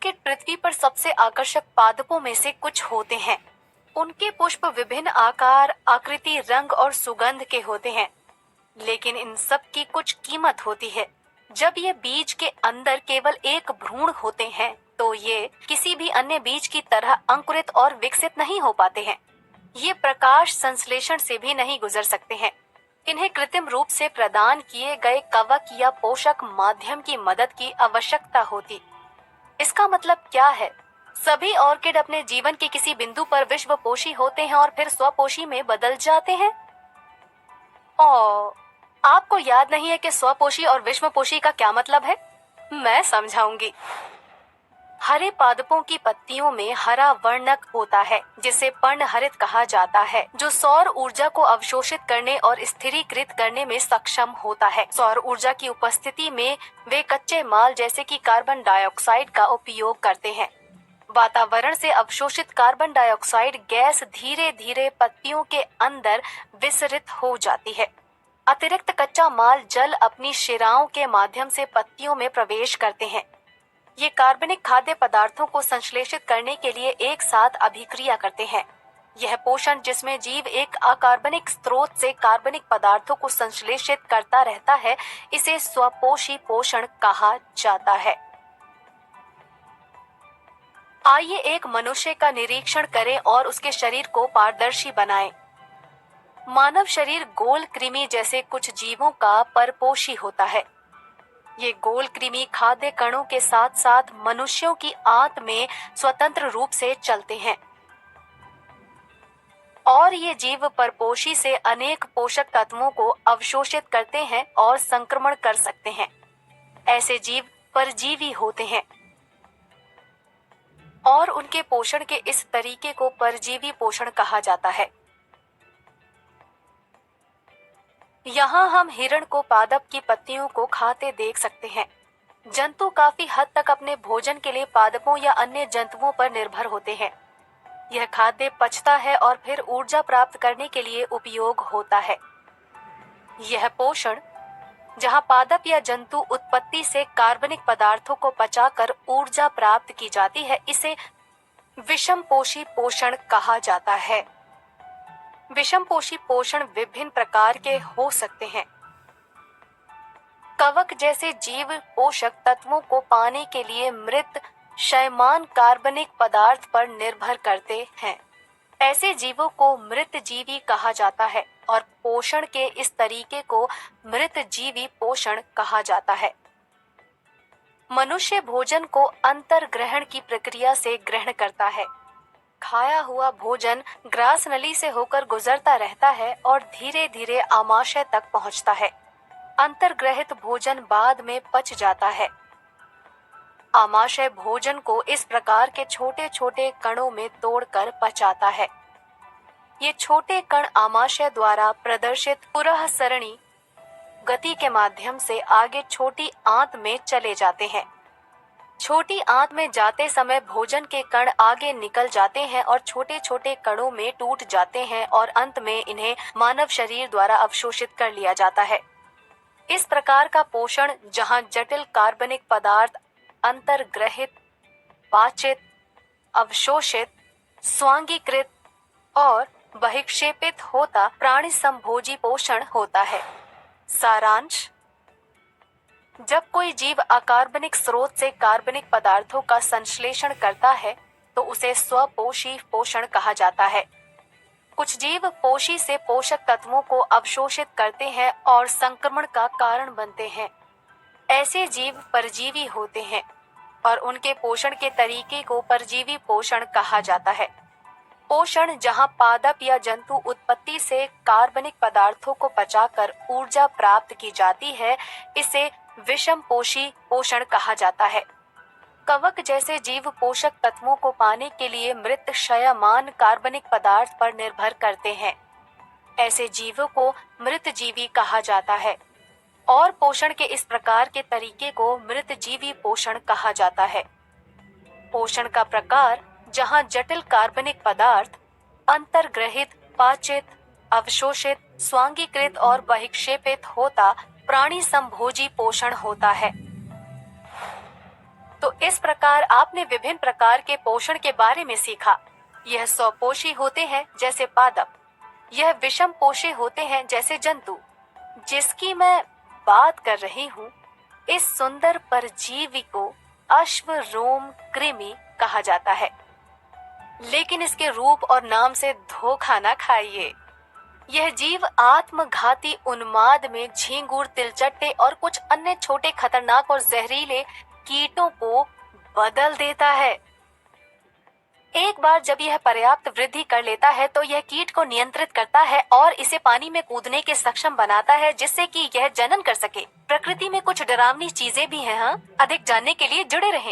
Orchid पृथ्वी पर सबसे आकर्षक पादपों में से कुछ होते हैं। उनके पुष्प विभिन्न आकार, आकृति, रंग और सुगंध के होते हैं, लेकिन इन सब की कुछ कीमत होती है। जब ये बीज के अंदर केवल एक भ्रूण होते हैं, तो ये किसी भी अन्य बीज की तरह अंकुरित और विकसित नहीं हो पाते हैं। ये प्रकाश संश्लेषण से भी नहीं गुजर सकते हैं। इन्हें कृत्रिम रूप से प्रदान किए गए कवक या पोषक माध्यम की मदद की आवश्यकता होती। इसका मतलब क्या है? सभी ऑर्किड अपने जीवन के किसी बिंदु पर विश्वपोषी होते हैं और फिर स्वपोषी में बदल जाते हैं। आपको याद नहीं है कि स्वपोषी और विश्वपोषी का क्या मतलब है? मैं समझाऊंगी। हरे पादपों की पत्तियों में हरा वर्णक होता है, जिसे पर्णहरित कहा जाता है, जो सौर ऊर्जा को अवशोषित करने और स्थिरीकृत करने में सक्षम होता है। सौर ऊर्जा की उपस्थिति में वे कच्चे माल जैसे कि कार्बन डाइऑक्साइड का उपयोग करते हैं। वातावरण से अवशोषित कार्बन डाइऑक्साइड गैस धीरे धीरे पत्तियों के अंदर विसरित हो जाती है। अतिरिक्त कच्चा माल जल अपनी शिराओं के माध्यम से पत्तियों में प्रवेश करते हैं। ये कार्बनिक खाद्य पदार्थों को संश्लेषित करने के लिए एक साथ अभिक्रिया करते हैं। यह पोषण, जिसमें जीव एक अकार्बनिक स्रोत से कार्बनिक पदार्थों को संश्लेषित करता रहता है, इसे स्वपोषी पोषण कहा जाता है। आइए एक मनुष्य का निरीक्षण करें और उसके शरीर को पारदर्शी बनाएं। मानव शरीर गोल कृमि जैसे कुछ जीवों का परपोषी होता है। ये गोल कृमि खाद्य कणों के साथ साथ मनुष्यों की आंत में स्वतंत्र रूप से चलते हैं, और ये जीव परपोषी से अनेक पोषक तत्वों को अवशोषित करते हैं और संक्रमण कर सकते हैं। ऐसे जीव परजीवी होते हैं, और उनके पोषण के इस तरीके को परजीवी पोषण कहा जाता है। यहाँ हम हिरण को पादप की पत्तियों को खाते देख सकते हैं। जंतु काफी हद तक अपने भोजन के लिए पादपों या अन्य जंतुओं पर निर्भर होते हैं। यह खाद्य पचता है और फिर ऊर्जा प्राप्त करने के लिए उपयोग होता है। यह पोषण, जहाँ पादप या जंतु उत्पत्ति से कार्बनिक पदार्थों को पचाकर ऊर्जा प्राप्त की जाती है, इसे विषमपोषी पोषण कहा जाता है। विषमपोषी पोषण विभिन्न प्रकार के हो सकते हैं। कवक जैसे जीव पोषक तत्वों को पाने के लिए मृत क्षयमान कार्बनिक पदार्थ पर निर्भर करते हैं। ऐसे जीवों को मृतजीवी कहा जाता है, और पोषण के इस तरीके को मृतजीवी पोषण कहा जाता है। मनुष्य भोजन को अंतर्ग्रहण की प्रक्रिया से ग्रहण करता है। खाया हुआ भोजन ग्रास नली से होकर गुजरता रहता है और धीरे धीरे आमाशय तक पहुंचता है। अंतर्ग्रहित भोजन बाद में पच जाता है। आमाशय भोजन को इस प्रकार के छोटे छोटे कणों में तोड़कर पचाता है। ये छोटे कण आमाशय द्वारा प्रदर्शित पुरः सरणी गति के माध्यम से आगे छोटी आंत में चले जाते हैं। छोटी आंत में जाते समय भोजन के कण आगे निकल जाते हैं और छोटे छोटे कणों में टूट जाते हैं, और अंत में इन्हें मानव शरीर द्वारा अवशोषित कर लिया जाता है। इस प्रकार का पोषण, जहां जटिल कार्बनिक पदार्थ अंतर्ग्रहित, पाचित, अवशोषित, स्वांगीकृत और बहिक्षेपित होता, प्राणी संभोजी पोषण होता है। सारांश: जब कोई जीव अकार्बनिक स्रोत से कार्बनिक पदार्थों का संश्लेषण करता है, तो उसे स्वपोषी पोषण कहा जाता है। कुछ जीव पोषी से पोषक तत्वों को अवशोषित करते हैं और संक्रमण का कारण बनते हैं। ऐसे जीव परजीवी होते हैं, और उनके पोषण के तरीके को परजीवी पोषण कहा जाता है। पोषण, जहां पादप या जंतु उत्पत्ति से कार्बनिक पदार्थों को पचाकर ऊर्जा प्राप्त की जाती है, इसे विषमपोषी पोषण कहा जाता है। कवक जैसे जीव पोषक तत्वों को पाने के लिए मृत क्षयमान कार्बनिक पदार्थ पर निर्भर करते हैं। ऐसे जीवों को मृतजीवी कहा जाता है, और पोषण के इस प्रकार के तरीके को मृतजीवी पोषण कहा जाता है। पोषण का प्रकार, जहां जटिल कार्बनिक पदार्थ अंतर्ग्रहित, पाचित, अवशोषित, स्वांगीकृत और बहिक्षेपित होता, प्राणी संभोजी पोषण होता है। तो इस प्रकार आपने विभिन्न प्रकार के पोषण के बारे में सीखा। यह स्वपोषी होते हैं जैसे पादप, यह विषम पोषी होते हैं जैसे जंतु। जिसकी मैं बात कर रही हूँ, इस सुंदर परजीवी को अश्वरोम कृमि कहा जाता है। लेकिन इसके रूप और नाम से धोखा न खाइए। यह जीव आत्मघाती उन्माद में झींगुर, तिलचट्टे और कुछ अन्य छोटे खतरनाक और जहरीले कीटों को बदल देता है। एक बार जब यह पर्याप्त वृद्धि कर लेता है तो यह कीट को नियंत्रित करता है और इसे पानी में कूदने के सक्षम बनाता है, जिससे कि यह जनन कर सके। प्रकृति में कुछ डरावनी चीजें भी हैं। अधिक जानने के लिए जुड़े रहें।